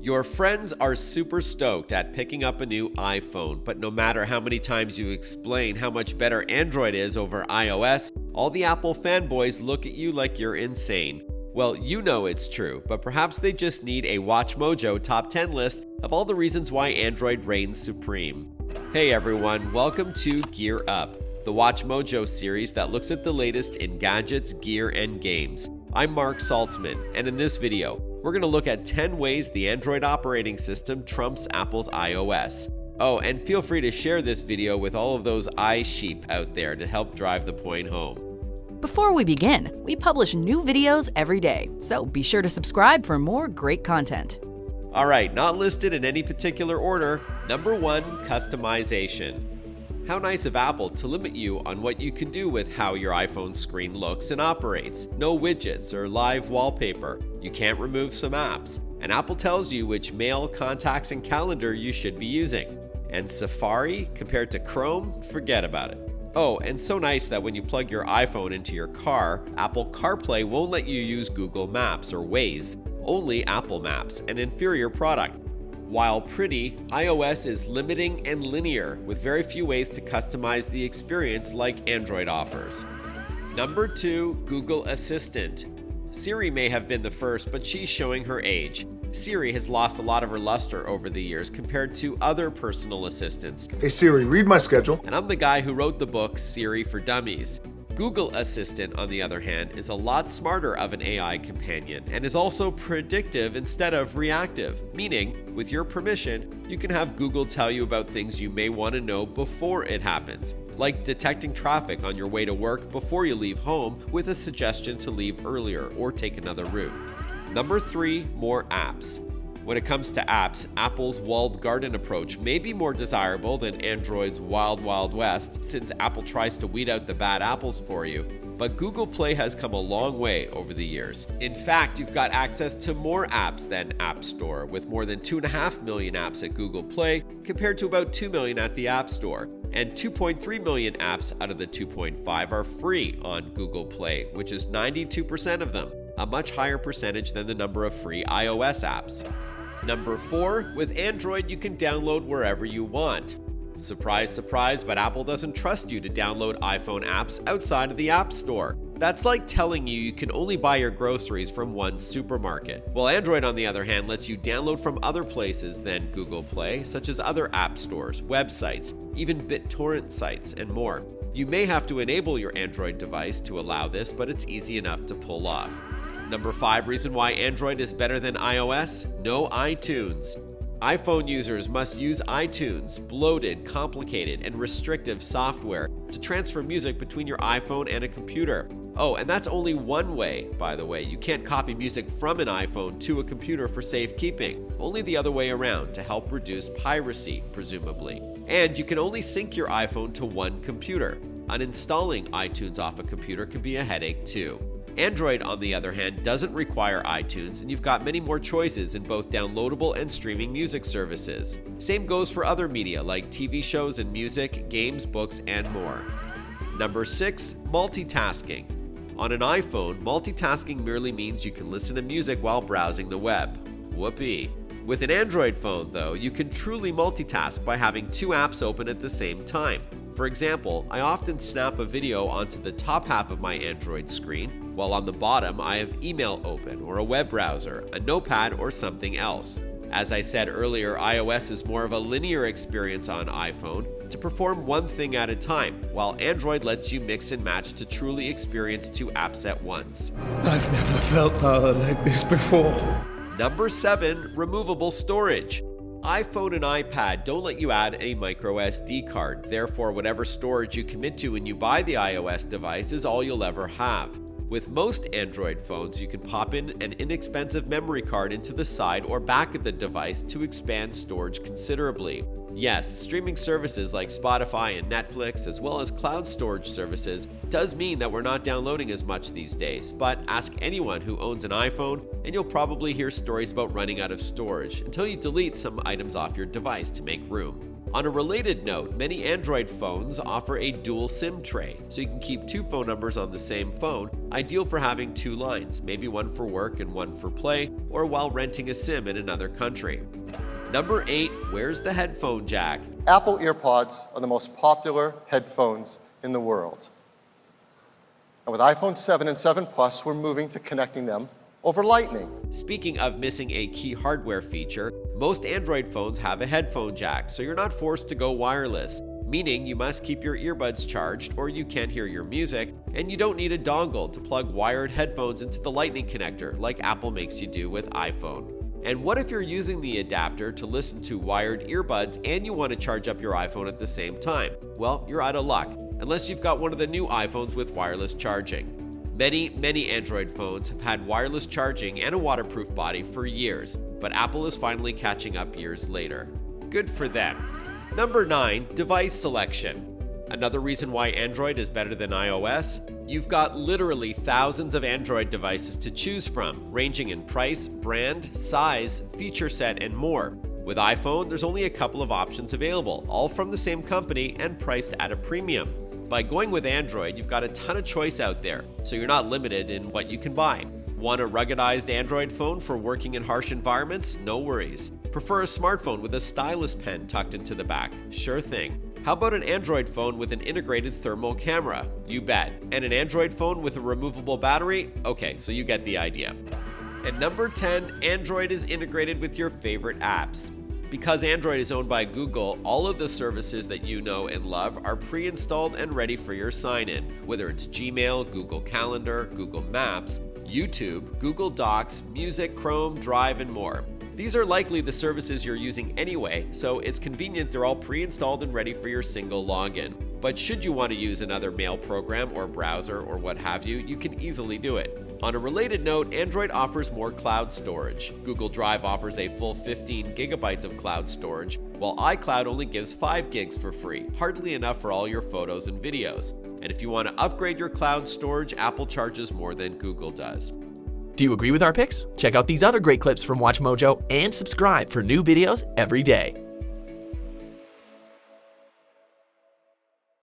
Your friends are super stoked at picking up a new iPhone, but no matter how many times you explain how much better Android is over iOS, all the Apple fanboys look at you like you're insane. Well, you know it's true, but perhaps they just need a WatchMojo top 10 list of all the reasons why Android reigns supreme. Hey everyone, welcome to Gear Up, the WatchMojo series that looks at the latest in gadgets, gear, and games. I'm Marc Saltzman, and in this video, we're going to look at 10 ways the Android operating system trumps Apple's iOS. Oh, and feel free to share this video with all of those iSheep out there to help drive the point home. Before we begin, we publish new videos every day, so be sure to subscribe for more great content. Alright, not listed in any particular order. Number 1, customization. How nice of Apple to limit you on what you can do with how your iPhone screen looks and operates. No widgets or live wallpaper. You can't remove some apps. And Apple tells you which mail, contacts, and calendar you should be using. And Safari, compared to Chrome, forget about it. Oh, and so nice that when you plug your iPhone into your car, Apple CarPlay won't let you use Google Maps or Waze, only Apple Maps, an inferior product. While pretty, iOS is limiting and linear, with very few ways to customize the experience like Android offers. Number 2, Google Assistant. Siri may have been the first, but she's showing her age. Siri has lost a lot of her luster over the years compared to other personal assistants. Hey Siri, read my schedule. And I'm the guy who wrote the book Siri for Dummies. Google Assistant, on the other hand, is a lot smarter of an AI companion and is also predictive instead of reactive, meaning, with your permission, you can have Google tell you about things you may want to know before it happens, like detecting traffic on your way to work before you leave home with a suggestion to leave earlier or take another route. Number 3, more apps. When it comes to apps, Apple's walled garden approach may be more desirable than Android's wild, wild west, since Apple tries to weed out the bad apples for you. But Google Play has come a long way over the years. In fact, you've got access to more apps than App Store, with more than 2.5 million apps at Google Play, compared to about 2 million at the App Store. And 2.3 million apps out of the 2.5 are free on Google Play, which is 92% of them, a much higher percentage than the number of free iOS apps. Number 4, with Android you can download wherever you want. Surprise, surprise, but Apple doesn't trust you to download iPhone apps outside of the App Store. That's like telling you can only buy your groceries from one supermarket. Well, Android, on the other hand, lets you download from other places than Google Play, such as other app stores, websites, even BitTorrent sites, and more. You may have to enable your Android device to allow this, but it's easy enough to pull off. Number 5 reason why Android is better than iOS: no iTunes. iPhone users must use iTunes, bloated, complicated, and restrictive software to transfer music between your iPhone and a computer. Oh, and that's only one way, by the way. You can't copy music from an iPhone to a computer for safekeeping, only the other way around to help reduce piracy, presumably. And you can only sync your iPhone to one computer. Uninstalling iTunes off a computer can be a headache too. Android, on the other hand, doesn't require iTunes, and you've got many more choices in both downloadable and streaming music services. Same goes for other media like TV shows and music, games, books, and more. Number 6, multitasking. On an iPhone, multitasking merely means you can listen to music while browsing the web. Whoopee. With an Android phone, though, you can truly multitask by having 2 apps open at the same time. For example, I often snap a video onto the top half of my Android screen, while on the bottom I have email open or a web browser, a notepad, or something else. As I said earlier, iOS is more of a linear experience on iPhone to perform one thing at a time, while Android lets you mix and match to truly experience 2 apps at once. I've never felt power like this before. Number 7, removable storage. iPhone and iPad don't let you add a micro SD card, therefore whatever storage you commit to when you buy the iOS device is all you'll ever have. With most Android phones, you can pop in an inexpensive memory card into the side or back of the device to expand storage considerably. Yes, streaming services like Spotify and Netflix, as well as cloud storage services, does mean that we're not downloading as much these days, but ask anyone who owns an iPhone and you'll probably hear stories about running out of storage until you delete some items off your device to make room. On a related note, many Android phones offer a dual SIM tray, so you can keep 2 phone numbers on the same phone, ideal for having 2 lines, maybe one for work and one for play, or while renting a SIM in another country. Number 8, where's the headphone jack? Apple EarPods are the most popular headphones in the world. And with iPhone 7 and 7 Plus, we're moving to connecting them over Lightning. Speaking of missing a key hardware feature, most Android phones have a headphone jack, so you're not forced to go wireless, meaning you must keep your earbuds charged or you can't hear your music, and you don't need a dongle to plug wired headphones into the Lightning connector like Apple makes you do with iPhone. And what if you're using the adapter to listen to wired earbuds and you want to charge up your iPhone at the same time? Well, you're out of luck, unless you've got one of the new iPhones with wireless charging. Many Android phones have had wireless charging and a waterproof body for years, but Apple is finally catching up years later. Good for them. Number 9, device selection. Another reason why Android is better than iOS? You've got literally thousands of Android devices to choose from, ranging in price, brand, size, feature set, and more. With iPhone, there's only a couple of options available, all from the same company and priced at a premium. By going with Android, you've got a ton of choice out there, so you're not limited in what you can buy. Want a ruggedized Android phone for working in harsh environments? No worries. Prefer a smartphone with a stylus pen tucked into the back? Sure thing. How about an Android phone with an integrated thermal camera? You bet. And an Android phone with a removable battery? Okay, so you get the idea. And number 10, Android is integrated with your favorite apps. Because Android is owned by Google, all of the services that you know and love are pre-installed and ready for your sign-in, whether it's Gmail, Google Calendar, Google Maps, YouTube, Google Docs, Music, Chrome, Drive, and more. These are likely the services you're using anyway, so it's convenient they're all pre-installed and ready for your single login. But should you want to use another mail program or browser or what have you, you can easily do it. On a related note, Android offers more cloud storage. Google Drive offers a full 15 gigabytes of cloud storage, while iCloud only gives 5 gigs for free, hardly enough for all your photos and videos. And if you want to upgrade your cloud storage, Apple charges more than Google does. Do you agree with our picks? Check out these other great clips from WatchMojo and subscribe for new videos every day.